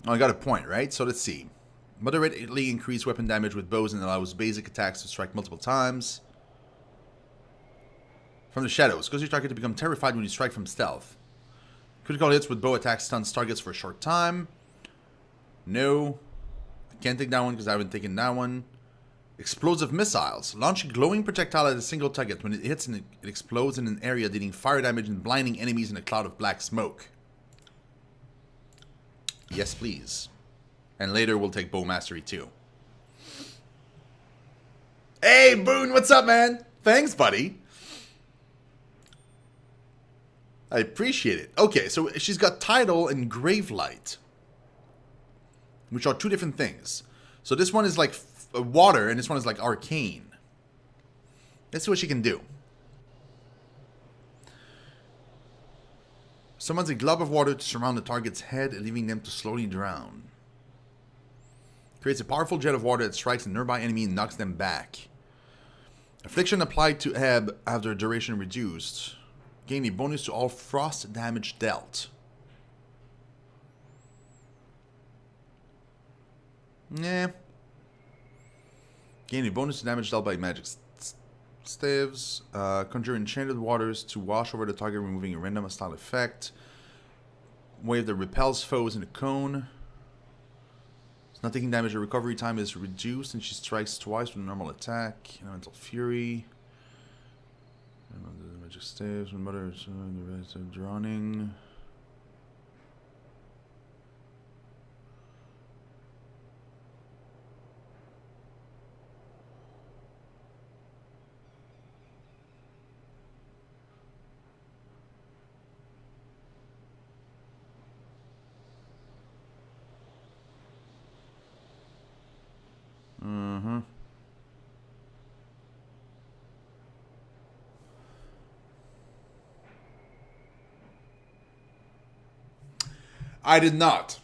Oh, I got a point, right? So let's see. Moderately increase weapon damage with bows and allows basic attacks to strike multiple times. From the shadows. Cause your target to become terrified when you strike from stealth. Critical hits with bow attacks stuns targets for a short time. No. I can't take that one because I haven't taken that one. Explosive missiles. Launch a glowing projectile at a single target. When it hits, it explodes in an area, dealing fire damage and blinding enemies in a cloud of black smoke. Yes, please. And later we'll take Bow Mastery too. Hey, Boone, what's up, man? Thanks, buddy. I appreciate it. Okay, so she's got Tidal and Gravelight, which are two different things. So this one is like water, and this one is like arcane. Let's see what she can do. Summons a glob of water to surround the target's head, leaving them to slowly drown. Creates a powerful jet of water that strikes a nearby enemy and knocks them back. Affliction applied to Ebb after duration reduced. Gain a bonus to all frost damage dealt. Nah. Gain a bonus to damage dealt by magic staves. Conjure enchanted waters to wash over the target, removing a random hostile effect. Wave that repels foes in a cone. It's not taking damage. Her recovery time is reduced, and she strikes twice with a normal attack. Elemental Fury. Magic staves. When mother is the rest of drowning. I did not.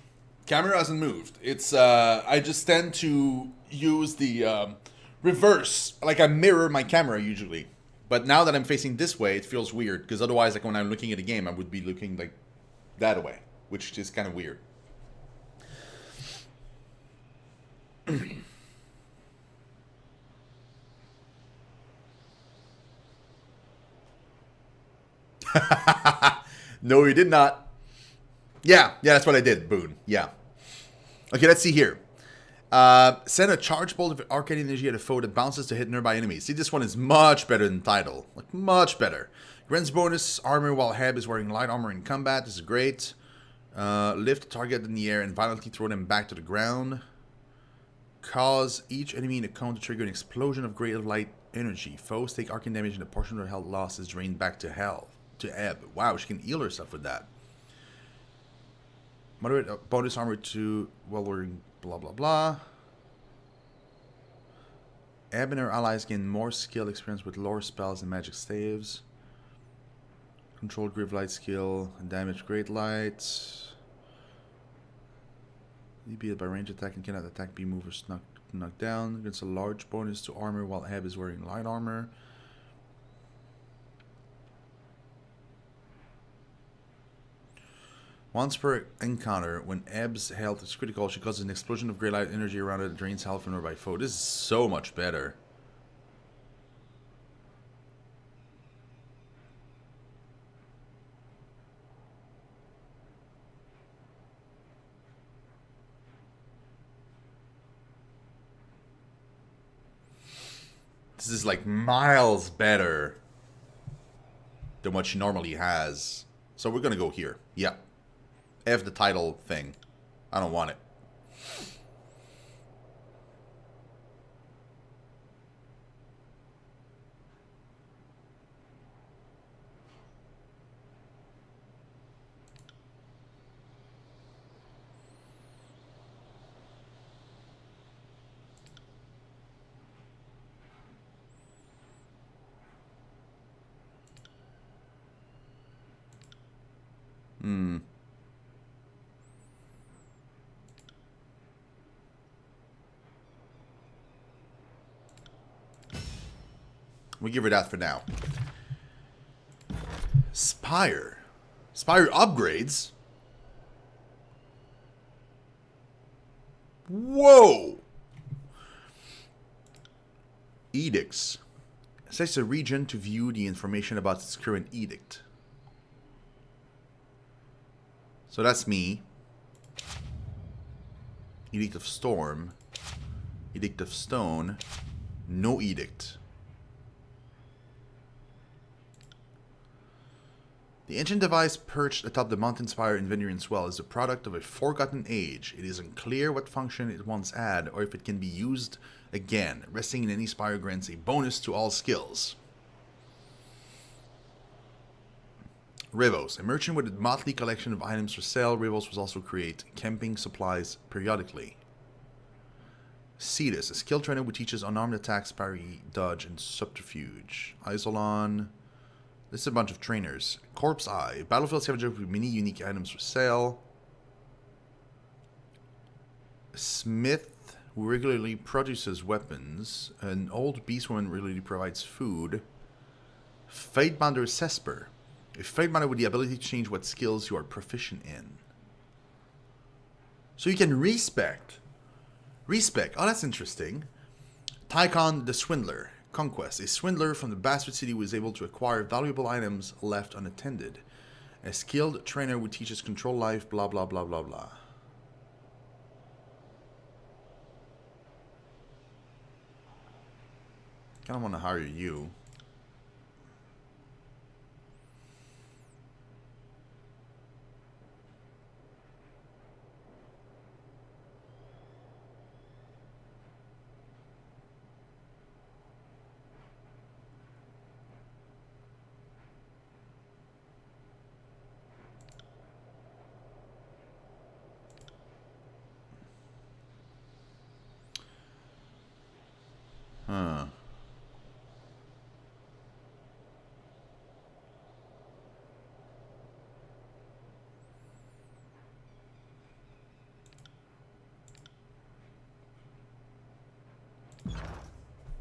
Camera hasn't moved. It's I just tend to use the reverse, like I mirror my camera usually. But now that I'm facing this way, it feels weird because otherwise, like when I'm looking at a game, I would be looking like that way, which is kind of weird. No, you did not. Yeah, that's what I did, Boone. Yeah. Okay, let's see here. Send a charge bolt of arcane energy at a foe that bounces to hit nearby enemies. See, this one is much better than Tidal. Like, much better. Grants bonus armor while Heb is wearing light armor in combat. This is great. Lift the target in the air and violently throw them back to the ground. Cause each enemy in a cone to trigger an explosion of great light energy. Foes take arcane damage and a portion of their health loss is drained back to Ebb. Wow, she can heal herself with that. Moderate bonus armor to while wearing blah blah blah. Ebb and her allies gain more skill experience with lore spells and magic staves. Control Gravelight skill and damage Great Light. Be it by range attack and cannot attack, be moved or knocked down. Gets a large bonus to armor while Ebb is wearing light armor. Once per encounter, when Ebb's health is critical, she causes an explosion of grey light energy around it that drains health from nearby foe. This is so much better. This is like miles better than what she normally has. So we're gonna go here. Yeah. F the title thing. I don't want it. We'll give her that for now. Spire. Spire upgrades. Whoa! Edicts. Selects a region to view the information about its current edict. So that's me. Edict of Storm. Edict of Stone. No edict. The ancient device perched atop the mountain spire in Vendrian's Well is the product of a forgotten age. It is unclear what function it once had, or if it can be used again. Resting in any spire grants a bonus to all skills. Rivos. A merchant with a motley collection of items for sale. Rivos was also create camping supplies periodically. Cetus. A skill trainer who teaches unarmed attacks, parry, dodge, and subterfuge. Isolon. This is a bunch of trainers. Corpse Eye. Battlefield scavenger with many unique items for sale. Smith, who regularly produces weapons. An old beast woman regularly provides food. Fatebounder Cesper. A Fatebounder with the ability to change what skills you are proficient in. So you can respec. Respec. Oh, that's interesting. Tycon the Swindler. Conquest. A swindler from the Bastard City who is able to acquire valuable items left unattended. A skilled trainer who teaches control life, blah, blah, blah, blah, blah. Kinda want to hire you. Huh.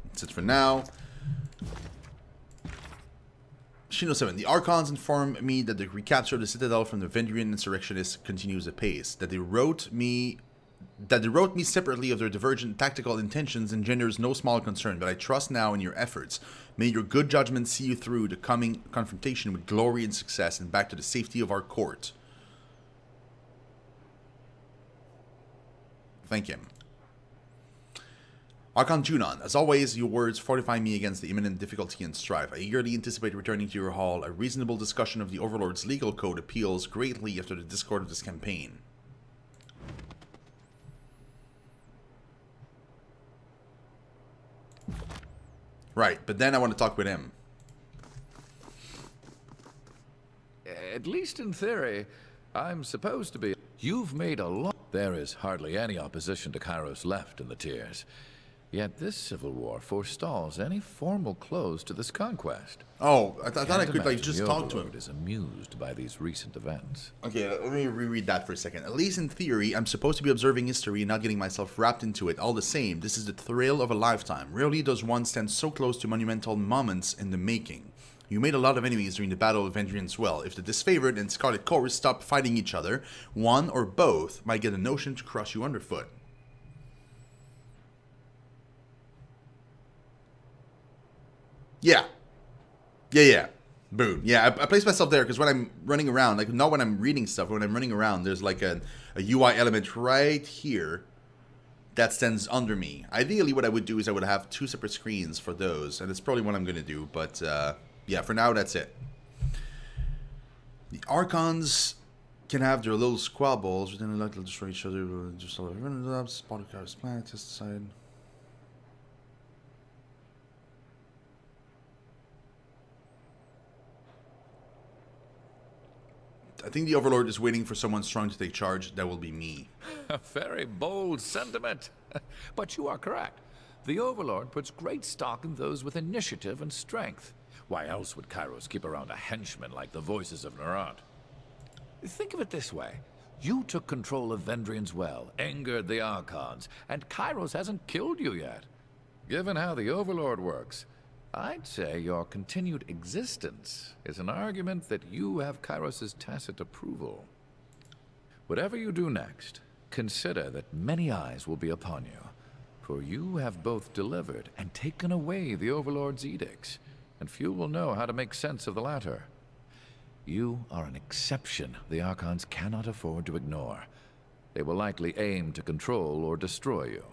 That's it for now. Shino 7. The Archons inform me that the recapture of the Citadel from the Vendrian insurrectionists continues apace. That they wrote me separately of their divergent tactical intentions engenders no small concern, but I trust now in your efforts. May your good judgment see you through the coming confrontation with glory and success and back to the safety of our court. Thank him. Archon Junon, as always, your words fortify me against the imminent difficulty and strife. I eagerly anticipate returning to your hall. A reasonable discussion of the Overlord's legal code appeals greatly after the discord of this campaign. Right, but then I want to talk with him. At least in theory, I'm supposed to be. You've made a lot. There is hardly any opposition to Kairos left in the tiers. Yet this civil war forestalls any formal close to this conquest. Oh, I thought I could like just talk to him. Is amused by these recent events. Okay, let me reread that for a second. At least in theory, I'm supposed to be observing history and not getting myself wrapped into it. All the same, this is the thrill of a lifetime. Rarely does one stand so close to monumental moments in the making. You made a lot of enemies during the Battle of Vendrian's Well. If the Disfavored and Scarlet Chorus stop fighting each other, one or both might get a notion to crush you underfoot. Yeah. Boom. Yeah, I place myself there because when I'm running around, like not when I'm reading stuff, when I'm running around, there's like a UI element right here that stands under me. Ideally, what I would do is I would have two separate screens for those, and it's probably what I'm going to do, but yeah, for now, that's it. The Archons can have their little squabbles, but then they'll destroy each other, just all the up, spot of Chaos Planet, test aside. I think the Overlord is waiting for someone strong to take charge. That will be me. A very bold sentiment. But you are correct. The Overlord puts great stock in those with initiative and strength. Why else would Kairos keep around a henchman like the Voices of Narant? Think of it this way. You took control of Vendrian's Well, angered the Archons, and Kairos hasn't killed you yet. Given how the Overlord works, I'd say your continued existence is an argument that you have Kairos' tacit approval. Whatever you do next, consider that many eyes will be upon you, for you have both delivered and taken away the Overlord's edicts, and few will know how to make sense of the latter. You are an exception the Archons cannot afford to ignore. They will likely aim to control or destroy you.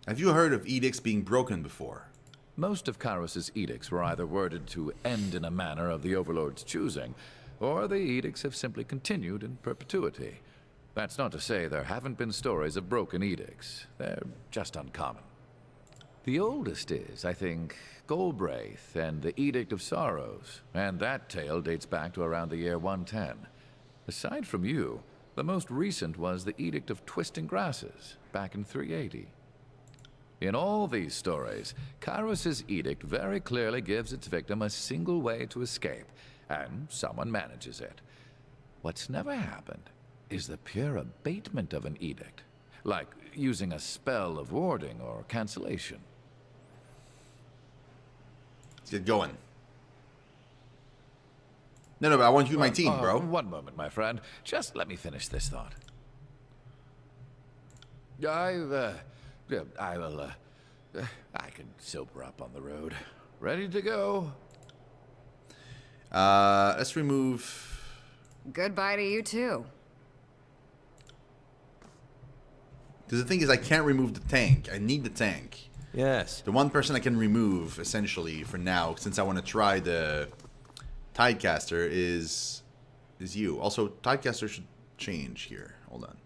Have you heard of edicts being broken before? Most of Kairos' edicts were either worded to end in a manner of the Overlord's choosing, or the edicts have simply continued in perpetuity. That's not to say there haven't been stories of broken edicts. They're just uncommon. The oldest is, I think, Golbraith and the Edict of Sorrows, and that tale dates back to around the year 110. Aside from you, the most recent was the Edict of Twisting Grasses, back in 380. In all these stories, Kairos' edict very clearly gives its victim a single way to escape, and someone manages it. What's never happened is the pure abatement of an edict, like using a spell of warding or cancellation. Let's get going. No, but I want you my team, bro. One moment, my friend. Just let me finish this thought. I can sober up on the road. Ready to go. Let's remove... Goodbye to you too. Because the thing is, I can't remove the tank. I need the tank. Yes. The one person I can remove, essentially, for now, since I want to try the Tidecaster, is you. Also, Tidecaster should change here. Hold on.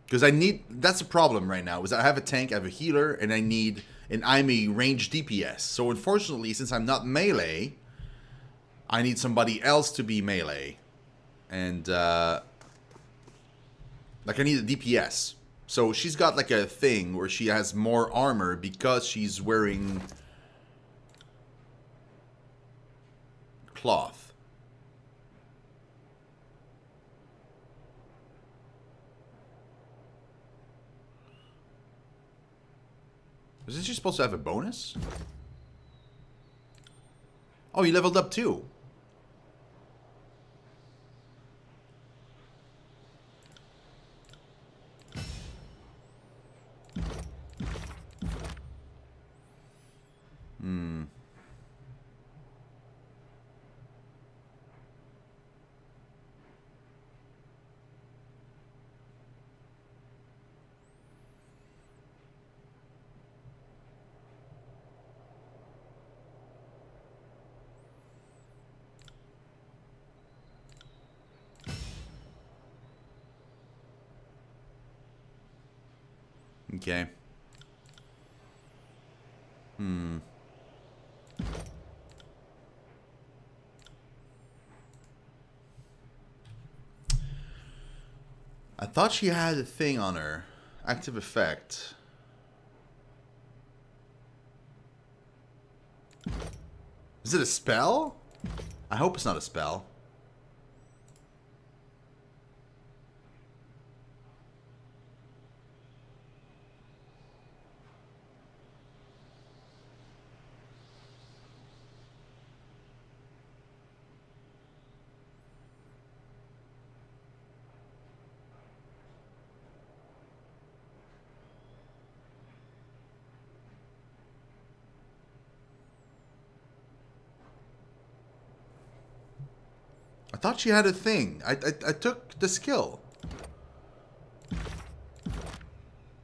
Because I need... That's the problem right now, is I have a tank, I have a healer, and I need... And I'm a ranged DPS. So, unfortunately, since I'm not melee, I need somebody else to be melee. And, like, I need a DPS. So, she's got, like, a thing where she has more armor because she's wearing... cloth. Isn't she supposed to have a bonus? Oh, you leveled up too. Okay. I thought she had a thing on her. Active effect. Is it a spell? I hope it's not a spell. I thought she had a thing. I took the skill.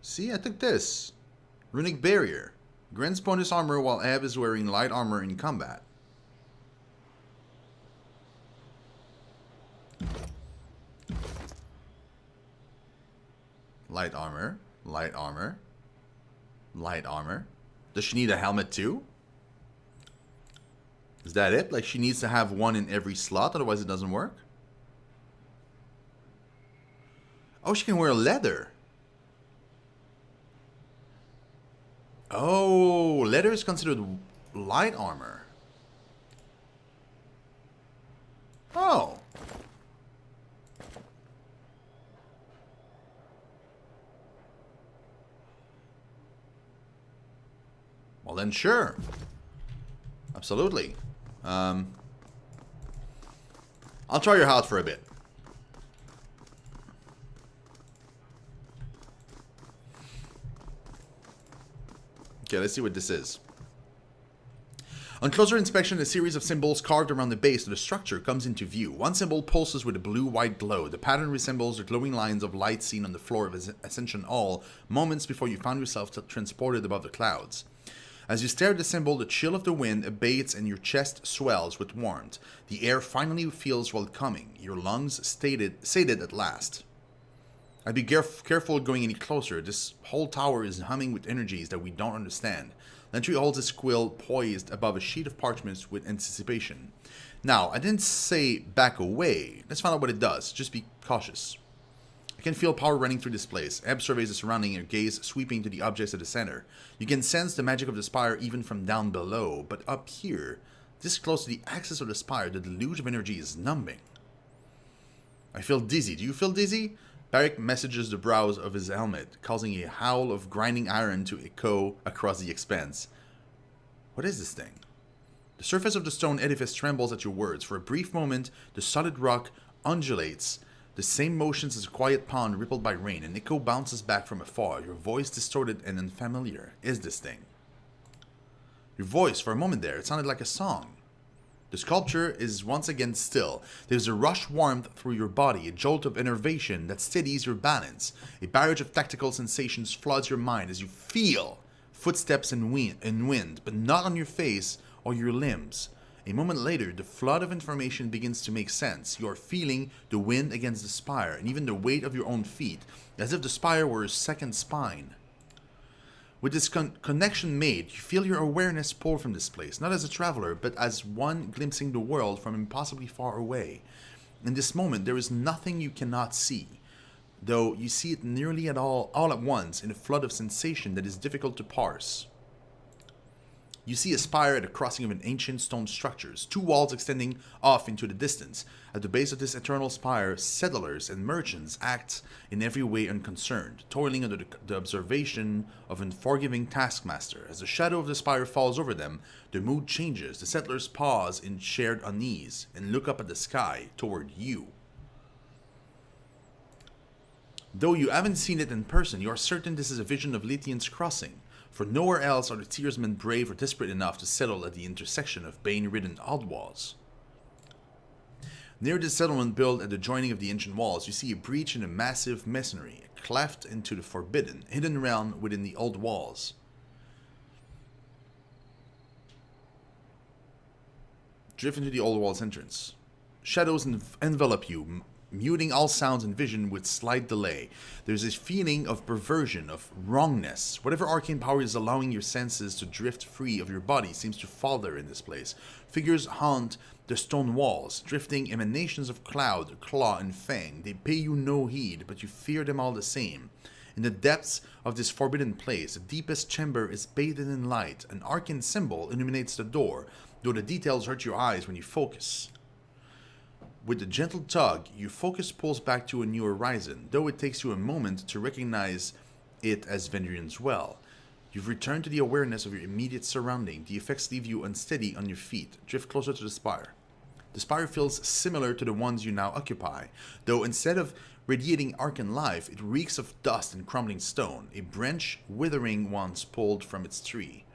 See, I took this. Runic Barrier. Grants bonus armor while Ab is wearing light armor in combat. Light armor. Light armor. Light armor. Does she need a helmet too? Is that it? Like, she needs to have one in every slot, otherwise it doesn't work? Oh, she can wear leather. Oh, leather is considered light armor. Oh. Well then, sure. Absolutely. I'll try your out for a bit. Okay, let's see what this is. On closer inspection, a series of symbols carved around the base of the structure comes into view. One symbol pulses with a blue-white glow. The pattern resembles the glowing lines of light seen on the floor of Ascension Hall moments before you found yourself transported above the clouds. As you stare at the symbol, the chill of the wind abates and your chest swells with warmth. The air finally feels welcoming. Your lungs sated at last. I'd be careful going any closer. This whole tower is humming with energies that we don't understand. Lentry holds his quill poised above a sheet of parchments with anticipation. Now, I didn't say back away. Let's find out what it does. Just be cautious. I can feel power running through this place. Ebb surveys the surrounding, your gaze sweeping to the objects at the center. You can sense the magic of the spire even from down below, but up here, this close to the axis of the spire, the deluge of energy is numbing. I feel dizzy. Do you feel dizzy? Barrick messages the brows of his helmet, causing a howl of grinding iron to echo across the expanse. What is this thing? The surface of the stone edifice trembles at your words. For a brief moment, the solid rock undulates, the same motions as a quiet pond rippled by rain. An echo bounces back from afar, your voice distorted and unfamiliar. Is this thing? Your voice, for a moment there, it sounded like a song. The sculpture is once again still. There's a rush warmth through your body, a jolt of innervation that steadies your balance. A barrage of tactical sensations floods your mind as you feel footsteps and wind, but not on your face or your limbs. A moment later, the flood of information begins to make sense. You are feeling the wind against the spire, and even the weight of your own feet, as if the spire were a second spine. With this connection made, you feel your awareness pull from this place, not as a traveler, but as one glimpsing the world from impossibly far away. In this moment, there is nothing you cannot see, though you see it nearly all at once in a flood of sensation that is difficult to parse. You see a spire at a crossing of an ancient stone structures, two walls extending off into the distance. At the base of this eternal spire, settlers and merchants act in every way unconcerned, toiling under the observation of an unforgiving taskmaster. As the shadow of the spire falls over them, their mood changes. The settlers pause in shared unease and look up at the sky toward you. Though you haven't seen it in person, you are certain this is a vision of Lithian's crossing. For nowhere else are the Tearsmen brave or desperate enough to settle at the intersection of bane-ridden odd walls. Near the settlement built at the joining of the ancient walls, you see a breach in the massive masonry, a cleft into the forbidden, hidden realm within the old walls. Drift into the old walls entrance. Shadows envelop you, muting all sounds and vision with slight delay. There's this feeling of perversion, of wrongness. Whatever arcane power is allowing your senses to drift free of your body seems to falter in this place. Figures haunt the stone walls, drifting emanations of cloud, claw, and fang. They pay you no heed, but you fear them all the same. In the depths of this forbidden place, the deepest chamber is bathed in light. An arcane symbol illuminates the door, though the details hurt your eyes when you focus. With a gentle tug, your focus pulls back to a new horizon, though it takes you a moment to recognize it as Vendrian's well. You've returned to the awareness of your immediate surrounding. The effects leave you unsteady on your feet. Drift closer to the spire. The spire feels similar to the ones you now occupy, though instead of radiating arcane life, it reeks of dust and crumbling stone, a branch withering once pulled from its tree.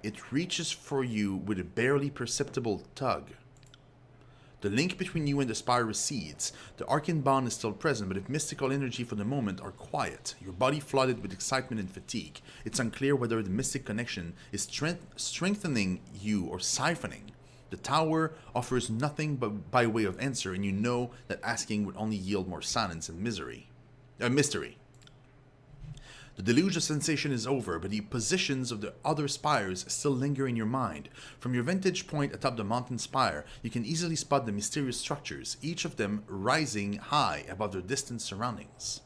It reaches for you with a barely perceptible tug. The link between you and the spire recedes. The arcane bond is still present, but its mystical energy for the moment are quiet, your body flooded with excitement and fatigue. It's unclear whether the mystic connection is strengthening you or siphoning. The tower offers nothing but by way of answer, and you know that asking would only yield more silence and mystery. The deluge of sensation is over, but the positions of the other spires still linger in your mind. From your vantage point atop the mountain spire, you can easily spot the mysterious structures, each of them rising high above their distant surroundings.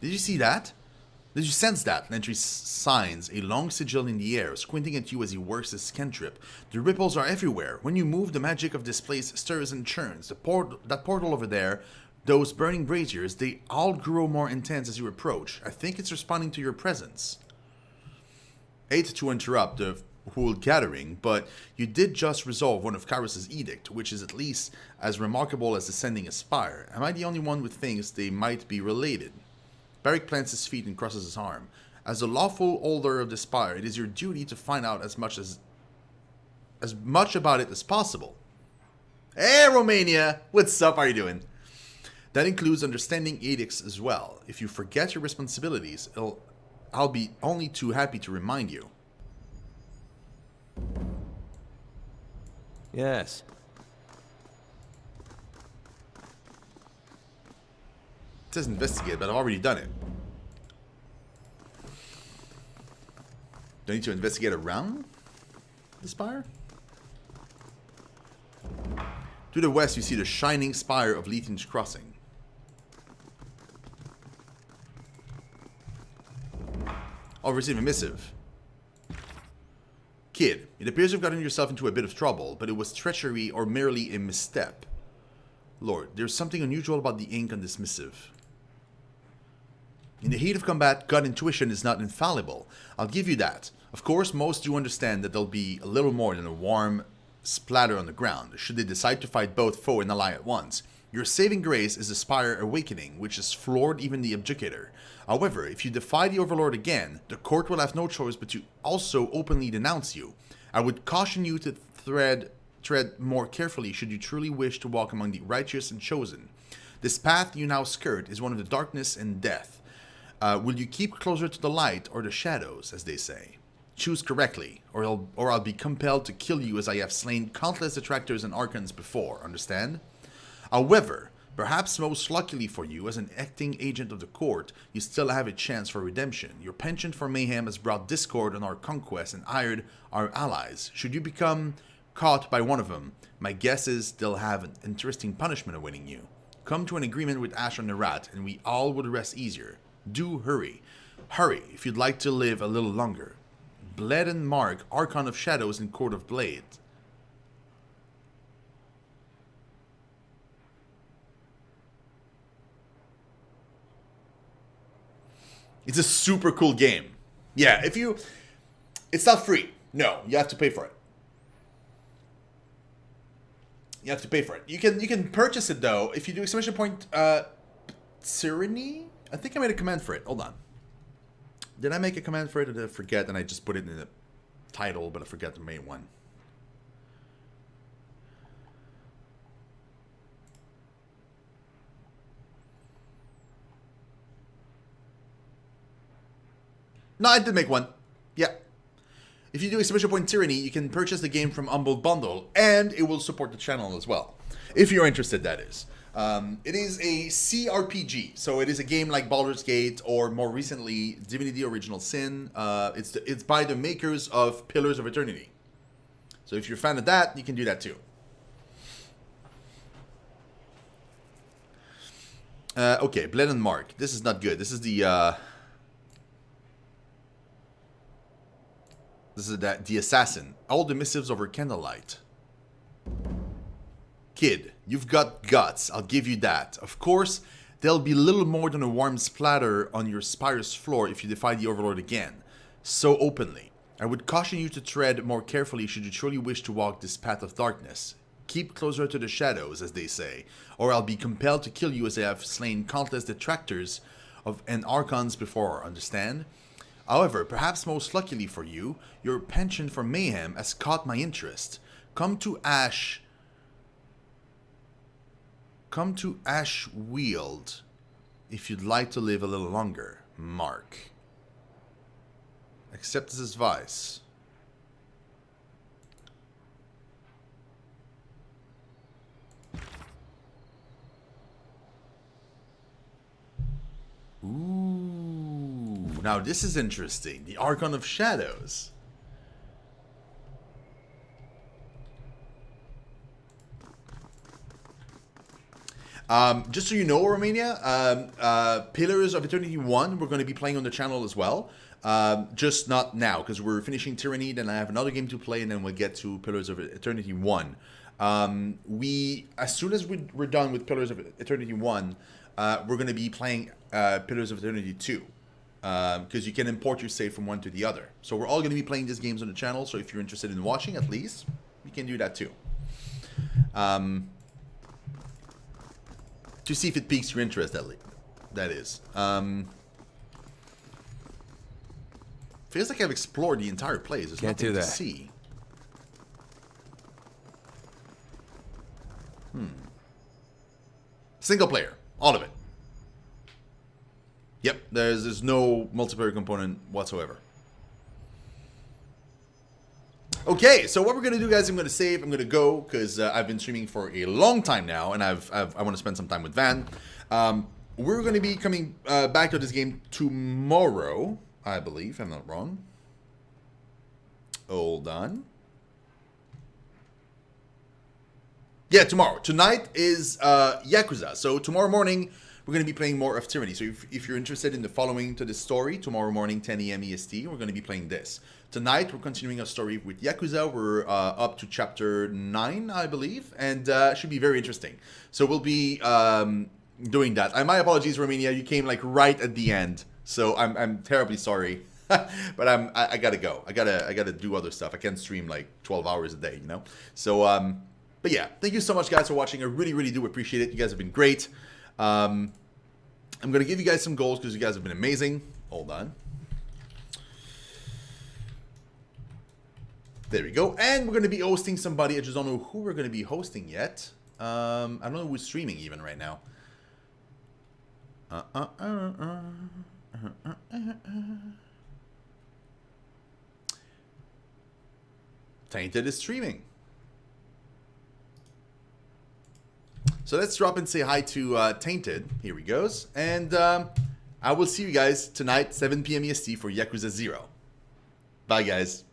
Did you see that? Did you sense that? Lentry signs, a long sigil in the air, squinting at you as he works his cantrip. The ripples are everywhere. When you move, the magic of this place stirs and churns. That portal over there, those burning braziers, they all grow more intense as you approach. I think it's responding to your presence. hate to interrupt the whole gathering, but you did just resolve one of Kairos' edict, which is at least as remarkable as ascending a spire. Am I the only one who thinks they might be related? Barrick plants his feet and crosses his arm. As the lawful holder of the spire, it is your duty to find out as much about it as possible. Hey, Romania! What's up? How are you doing? That includes understanding edicts as well. If you forget your responsibilities, I'll be only too happy to remind you. Yes. It says investigate, but I've already done it. Do I need to investigate around the spire? To the west, you see the shining spire of Lethian's Crossing. I'll receive a missive. Kid, it appears you've gotten yourself into a bit of trouble, but it was treachery or merely a misstep. Lord, there's something unusual about the ink on this missive. In the heat of combat, gut intuition is not infallible. I'll give you that. Of course, most do understand that there'll be a little more than a warm splatter on the ground, should they decide to fight both foe and ally at once. Your saving grace is the Spire Awakening, which has floored even the Abjugator. However, if you defy the Overlord again, the court will have no choice but to also openly denounce you. I would caution you to tread more carefully should you truly wish to walk among the righteous and chosen. This path you now skirt is one of the darkness and death. Will you keep closer to the light or the shadows, as they say? Choose correctly, or I'll be compelled to kill you as I have slain countless detractors and archons before, understand? However, perhaps most luckily for you, as an acting agent of the court, you still have a chance for redemption. Your penchant for mayhem has brought discord on our conquest and ironed our allies. Should you become caught by one of them, my guess is they'll have an interesting punishment awaiting you. Come to an agreement with Ash and the Rat, and we all would rest easier. Do hurry. Hurry, if you'd like to live a little longer. Bled and Mark, Archon of Shadows and Court of Blade. It's a super cool game. Yeah, it's not free. No, you have to pay for it. You have to pay for it. You can purchase it though if you do exclamation point Tyranny. I think I made a command for it. Hold on. Did I make a command for it or did I forget and I just put it in the title but I forgot the main one? No, I did make one. Yeah. If you do exclamation point Tyranny, you can purchase the game from Humble Bundle, and it will support the channel as well. If you're interested, that is. It is a CRPG, so it is a game like Baldur's Gate, or more recently, Divinity Original Sin. It's by the makers of Pillars of Eternity. So if you're a fan of that, you can do that too. Okay, Bled and Mark. This is not good. This is the the assassin. All the missives over candlelight. Kid, you've got guts. I'll give you that. Of course, there'll be little more than a warm splatter on your spire's floor if you defy the Overlord again. So openly. I would caution you to tread more carefully should you truly wish to walk this path of darkness. Keep closer to the shadows, as they say, or I'll be compelled to kill you as I have slain countless detractors and archons before, understand? However, perhaps most luckily for you, your penchant for mayhem has caught my interest. Come to Ashweald if you'd like to live a little longer, Mark. Accept this advice. Ooh, now this is interesting. The Archon of Shadows. Just so you know, Romania, Pillars of Eternity 1, we're going to be playing on the channel as well. Just not now, because we're finishing Tyranny, then I have another game to play, and then we'll get to Pillars of Eternity 1. As soon as we're done with Pillars of Eternity 1, we're going to be playing Pillars of Eternity 2. because you can import your save from one to the other. So we're all going to be playing these games on the channel, so if you're interested in watching at least, you can do that too. To see if it piques your interest, that is. Feels like I've explored the entire place. There's Can't nothing do to that. see. Single player, all of it. Yep, there's no multiplayer component whatsoever. Okay, so what we're gonna do, guys, I'm gonna save. I'm gonna go because I've been streaming for a long time now, and I want to spend some time with Van. We're gonna be coming back to this game tomorrow, I believe. If I'm not wrong. Hold on. Yeah, tomorrow. Tonight is Yakuza. So tomorrow morning, we're going to be playing more of Tyranny. So if you're interested in the following to this story, tomorrow morning, 10 a.m. EST, we're going to be playing this. Tonight, we're continuing our story with Yakuza. We're up to chapter 9, I believe, and should be very interesting. So we'll be doing that. My apologies, Romania. You came like right at the end, so I'm terribly sorry. But I gotta go. I gotta do other stuff. I can't stream like 12 hours a day, you know. So but yeah, thank you so much, guys, for watching. I really, really do appreciate it. You guys have been great. I'm going to give you guys some goals because you guys have been amazing. Hold on. There we go. And we're going to be hosting somebody. I just don't know who we're going to be hosting yet. I don't know who's streaming even right now. Tainted is streaming. So let's drop and say hi to Tainted. Here he goes. And I will see you guys tonight, 7 p.m. EST for Yakuza 0. Bye, guys.